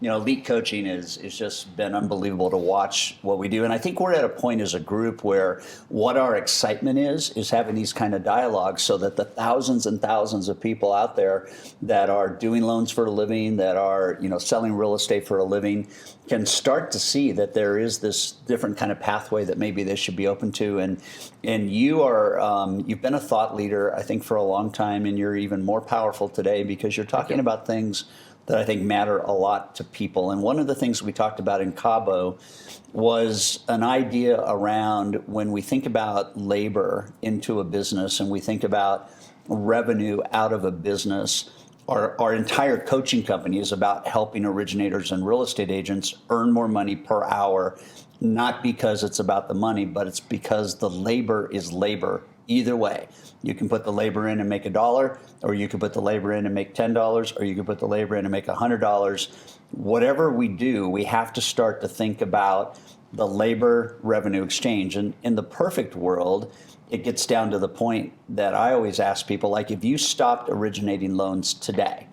elite coaching is just been unbelievable to watch what we do. And I think we're at a point as a group where what our excitement is having these kind of dialogues so that the thousands and thousands of people out there that are doing loans for a living, that are, selling real estate for a living, can start to see that there is this different kind of pathway that maybe they should be open to. And you are, you've been a thought leader, I think, for a long time, and you're even more powerful today because you're talking about things that I think matter a lot to people. And one of the things we talked about in Cabo was an idea around when we think about labor into a business and we think about revenue out of a business, our entire coaching company is about helping originators and real estate agents earn more money per hour, not because it's about the money, but it's because the labor is labor. Either way, you can put the labor in and make $1, or you can put the labor in and make $10, or you can put the labor in and make $100. Whatever we do, we have to start to think about the labor revenue exchange. And in the perfect world, it gets down to the point that I always ask people, like, if you stopped originating loans today,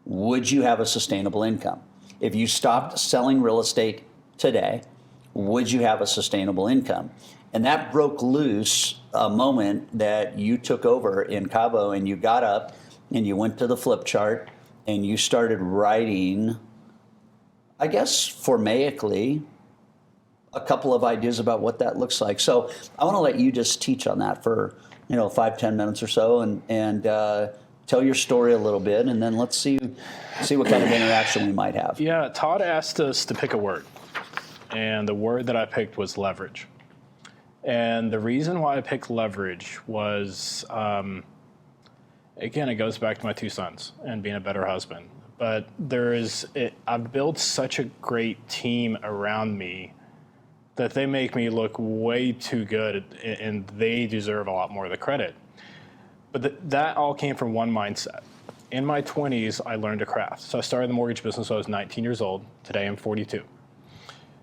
would you have a sustainable income? If you stopped selling real estate today, would you have a sustainable income? And that broke loose a moment that you took over in Cabo, and you got up and you went to the flip chart and you started writing, I guess, formaically, a couple of ideas about what that looks like. So I want to let you just teach on that for 5-10 minutes or so, and tell your story a little bit, and then let's see what kind of interaction we might have. Yeah, Todd asked us to pick a word, and the word that I picked was leverage. And the reason why I picked leverage was, again, it goes back to my 2 sons and being a better husband. But I've built such a great team around me that they make me look way too good, and they deserve a lot more of the credit. But that all came from one mindset. In my 20s, I learned a craft. So I started the mortgage business when I was 19 years old. Today I'm 42.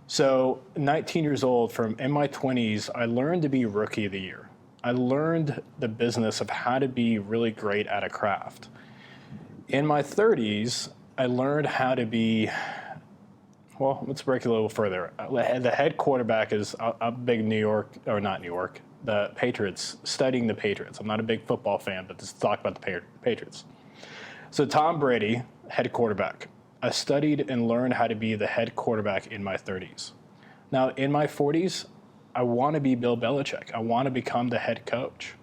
So 19 years old, in my 20s, I learned to be Rookie of the Year. I learned the business of how to be really great at a craft. In my 30s, I learned how to be, well, let's break it a little further. The head quarterback is a big the Patriots, studying the Patriots. I'm not a big football fan, but just talk about the Patriots. So Tom Brady, head quarterback. I studied and learned how to be the head quarterback in my 30s. Now, in my 40s, I want to be Bill Belichick. I want to become the head coach.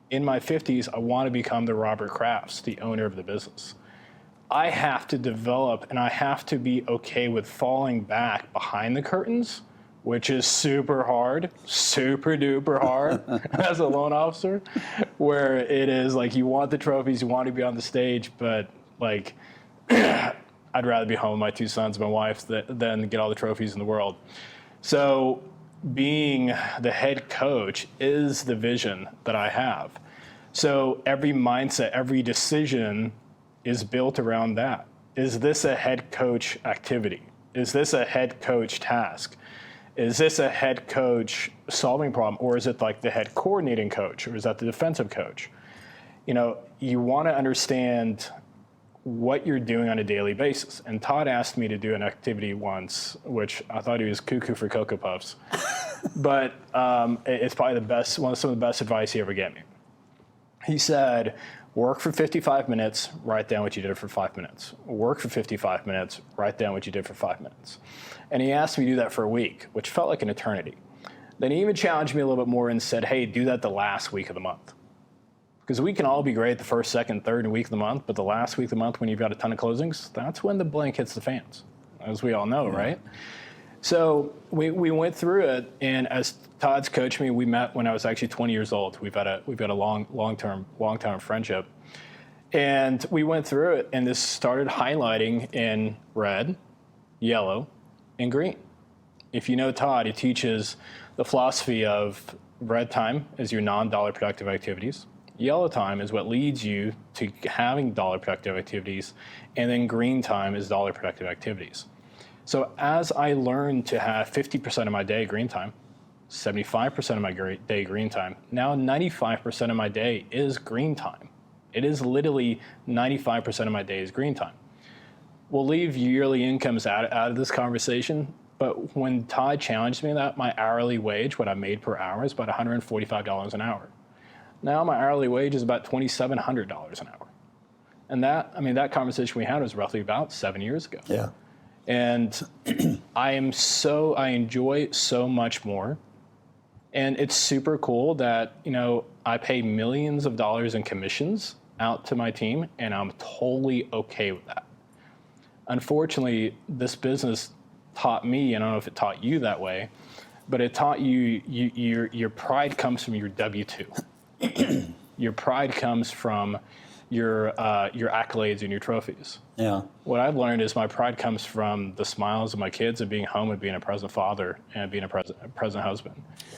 In my 50s, I want to become the Robert Krafts, the owner of the business. I have to develop, and I have to be okay with falling back behind the curtains, which is super hard, super duper hard as a loan officer, where it is like you want the trophies, you want to be on the stage, but like I'd rather be home with my 2 sons, my wife, than get all the trophies in the world. So being the head coach is the vision that I have. So every mindset, every decision is built around that. Is this a head coach activity? Is this a head coach task? Is this a head coach solving problem? Or is it like the head coordinating coach? Or is that the defensive coach? You want to understand what you're doing on a daily basis. And Todd asked me to do an activity once, which I thought he was cuckoo for Cocoa Puffs. But it's probably some of the best advice he ever gave me. He said, work for 55 minutes, write down what you did for 5 minutes. Work for 55 minutes, write down what you did for 5 minutes. And he asked me to do that for a week, which felt like an eternity. Then he even challenged me a little bit more and said, hey, do that the last week of the month. Because we can all be great the first, second, third week of the month, but the last week of the month when you've got a ton of closings, that's when the blank hits the fans, as we all know, right? So we went through it, and as Todd's coached me, we met when I was actually 20 years old. We've got a long-term friendship, and we went through it, and this started highlighting in red, yellow, and green. If you know Todd, he teaches the philosophy of red time is your non-dollar productive activities. Yellow time is what leads you to having dollar productive activities, and then green time is dollar productive activities. So as I learned to have 50% of my day green time, 75% of my day green time, now 95% of my day is green time. It is literally 95% of my day is green time. we'll leave yearly incomes out of this conversation. But when Todd challenged me that, my hourly wage, what I made per hour, is about $145 an hour. Now my hourly wage is about $2,700 an hour. And that conversation we had was roughly about 7 years ago. Yeah. And I enjoy so much more. And it's super cool that, I pay millions of dollars in commissions out to my team, and I'm totally okay with that. Unfortunately, this business taught me, and I don't know if it taught you that way, but it taught you your pride comes from your W-2. Your pride comes from your accolades and your trophies. Yeah. What I've learned is my pride comes from the smiles of my kids and being home and being a present father and being a present husband.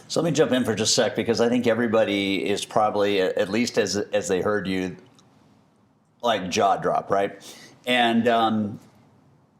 So let me jump in for just a sec, because I think everybody is probably, at least as they heard you, like jaw drop, right? And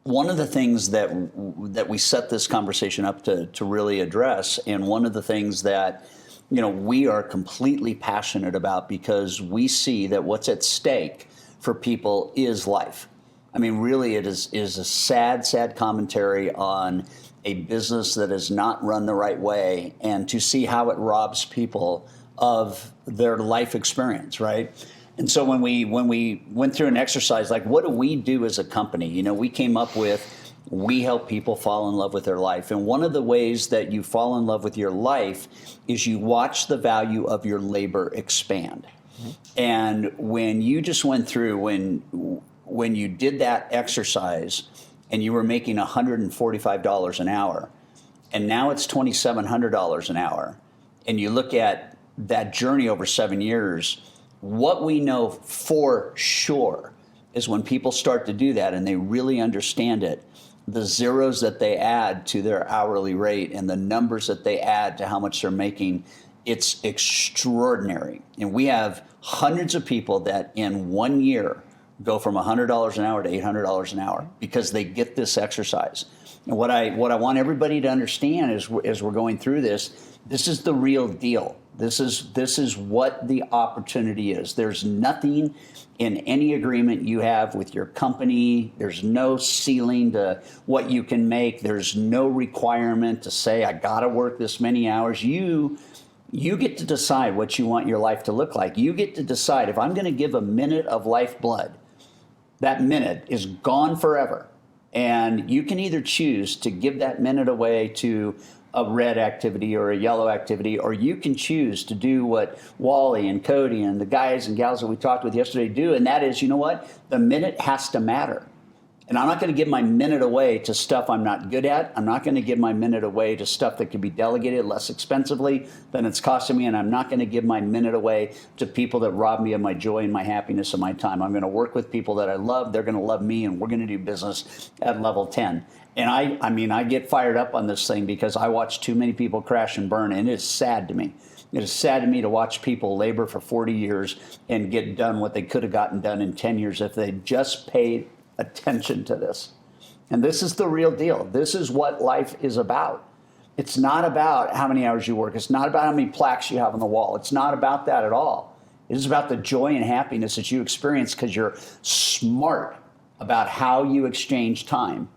one of the things that we set this conversation up to really address, and one of the things that we are completely passionate about, because we see that what's at stake for people is life. I mean, really, it is a sad commentary on a business that is not run the right way, and to see how it robs people of their life experience, right? And so when we went through an exercise, like, what do we do as a company? We came up with, we help people fall in love with their life. And one of the ways that you fall in love with your life is you watch the value of your labor expand. Mm-hmm. And when you just went through, when you did that exercise and you were making $145 an hour, and now it's $2,700 an hour, and you look at that journey over 7 years, what we know for sure is when people start to do that and they really understand it, the zeros that they add to their hourly rate and the numbers that they add to how much they're making, it's extraordinary. And we have hundreds of people that in 1 year go from $100 an hour to $800 an hour because they get this exercise. And what I want everybody to understand is, as we're going through this is the real deal. This is what the opportunity is. There's nothing in any agreement you have with your company. There's no ceiling to what you can make. There's no requirement to say, I got to work this many hours. You get to decide what you want your life to look like. You get to decide, if I'm going to give a minute of lifeblood, that minute is gone forever. And you can either choose to give that minute away to a red activity or a yellow activity, or you can choose to do what Wally and Cody and the guys and gals that we talked with yesterday do, and that is, you know what? The minute has to matter. And I'm not going to give my minute away to stuff I'm not good at. I'm not going to give my minute away to stuff that can be delegated less expensively than it's costing me. And I'm not going to give my minute away to people that rob me of my joy and my happiness and my time. I'm going to work with people that I love. They're going to love me, and we're going to do business at level 10. And I get fired up on this thing because I watch too many people crash and burn, and it is sad to me. It is sad to me to watch people labor for 40 years and get done what they could have gotten done in 10 years if they just paid attention to this. And this is the real deal. This is what life is about. It's not about how many hours you work. It's not about how many plaques you have on the wall. It's not about that at all. It is about the joy and happiness that you experience because you're smart about how you exchange time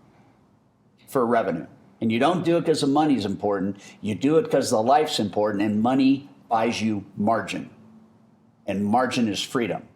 for revenue. And you don't do it because the money's important. You do it because the life's important, and money buys you margin. And margin is freedom.